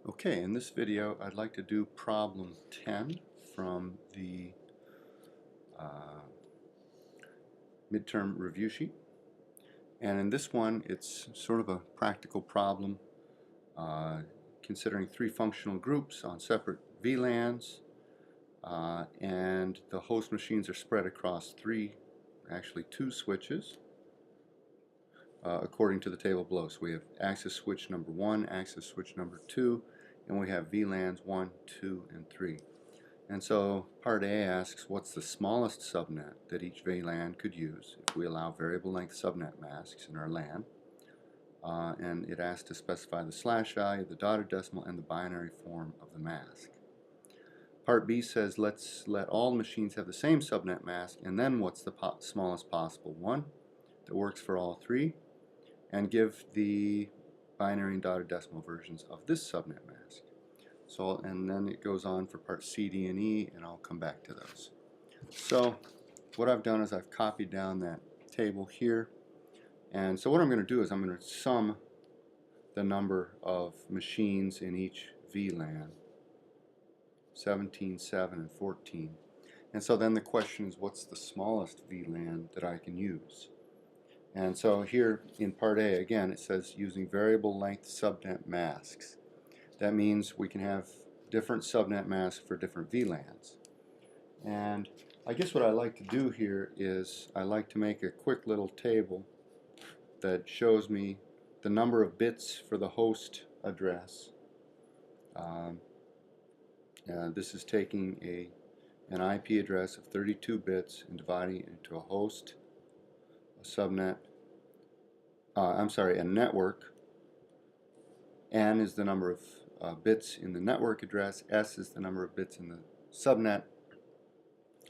Okay, in this video I'd like to do problem 10 from the uh, midterm review sheet. And in this one it's sort of a practical problem considering three functional groups on separate VLANs, and the host machines are spread across two switches according to the table below. So we have access switch number 1, access switch number 2, and we have VLANs 1, 2, and 3. And so part A asks what's the smallest subnet that each VLAN could use if we allow variable length subnet masks in our LAN. And it asks to specify the slash value, the dotted decimal, and the binary form of the mask. Part B says let's let all machines have the same subnet mask, and then what's the smallest possible one that works for all three, and give the binary and dotted decimal versions of this subnet mask. So, and then it goes on for part C, D, and E, and I'll come back to those. So what I've done is I've copied down that table here, and so what I'm going to do is I'm going to sum the number of machines in each VLAN, 17, 7, and 14. And so then the question is, what's the smallest VLAN that I can use? And so here in part A, again, it says using variable length subnet masks. That means we can have different subnet masks for different VLANs. And I guess what I like to do here is I like to make a quick little table that shows me the number of bits for the host address. This is taking an IP address of 32 bits and dividing it into a host, a subnet, a network. N is the number of bits in the network address, S is the number of bits in the subnet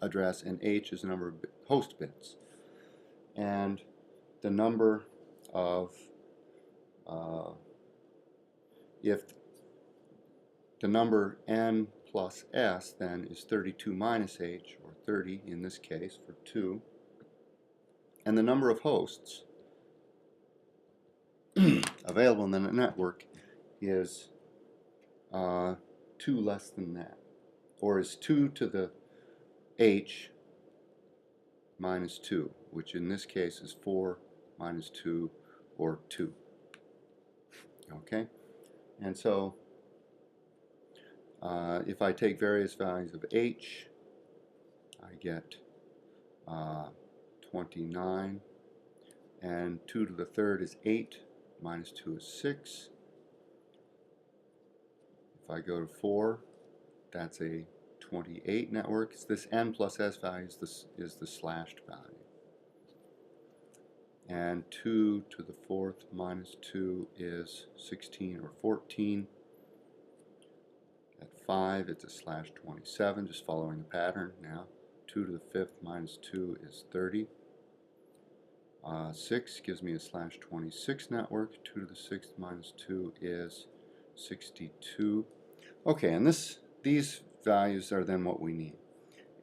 address, and H is the number of host bits. And the number of, if the number N plus S then is 32 minus H, or 30 in this case for 2, and the number of hosts available in the network is 2 less than that, or is 2 to the H minus 2, which in this case is 4 minus 2, or 2. Okay? And so if I take various values of H, I get 29, and 2 to the third is 8, minus 2 is 6. If I go to 4, that's a 28 network. This N plus S value is the slashed value. And 2 to the fourth minus 2 is 16 or 14. At 5, it's a slash 27, just following the pattern now. 2 to the fifth minus 2 is 30. 6 gives me a slash 26 network. 2 to the sixth minus 2 is 62. Okay, and these values are then what we need.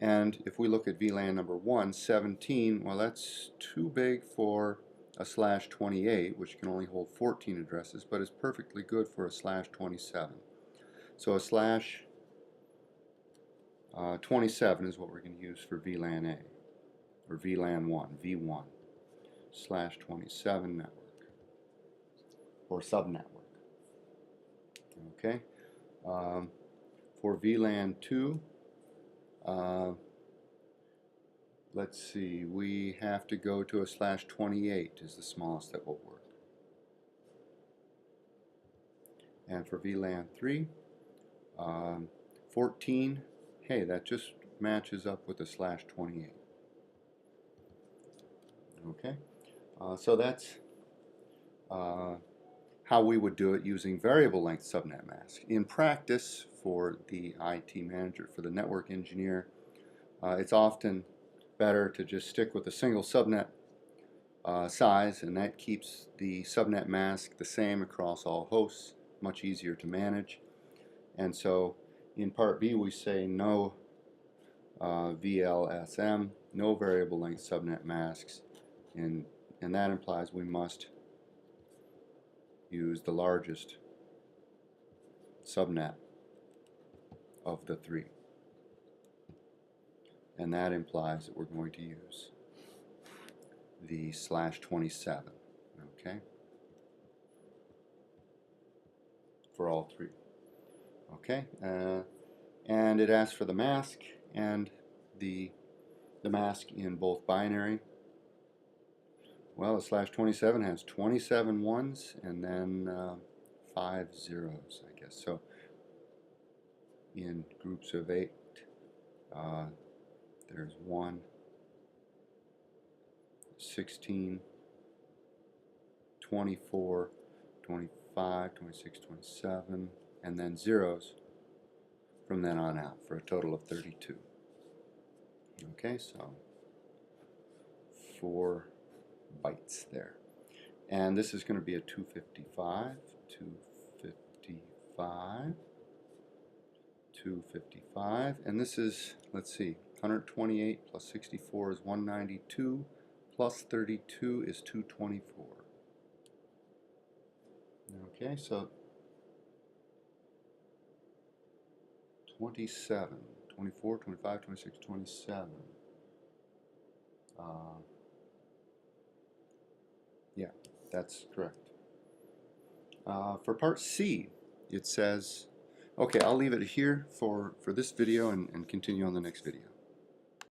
And if we look at VLAN number 1, 17, well, that's too big for a slash 28, which can only hold 14 addresses, but is perfectly good for a slash 27. So a slash 27 is what we're going to use for VLAN A, or VLAN 1, V1, slash 27 network, or subnetwork. Okay. For VLAN 2, let's see, we have to go to a slash 28 is the smallest that will work. And for VLAN 3, 14, hey, that just matches up with the slash 28. Okay, so that's how we would do it using variable length subnet mask. In practice, for the IT manager, for the network engineer, it's often better to just stick with a single subnet size, and that keeps the subnet mask the same across all hosts, much easier to manage. And so in part B we say no VLSM, no variable length subnet masks, and that implies we must use the largest subnet of the 3. And that implies that we're going to use the /27, okay, for all 3. Okay, and it asks for the mask and the mask in both binary. Well, the /27 has 27 ones and then 5 zeros, I guess. So in groups of 8, there's 1, 16, 24, 25, 26, 27, and then zeros from then on out for a total of 32. Okay, so 4 bytes there. And this is going to be a 255, 255, 255, and this is, let's see, 128 plus 64 is 192, plus 32 is 224. Okay, so 27, 24, 25, 26, 27. Yeah, that's correct. For part C, it says, okay, I'll leave it here for this video and continue on the next video.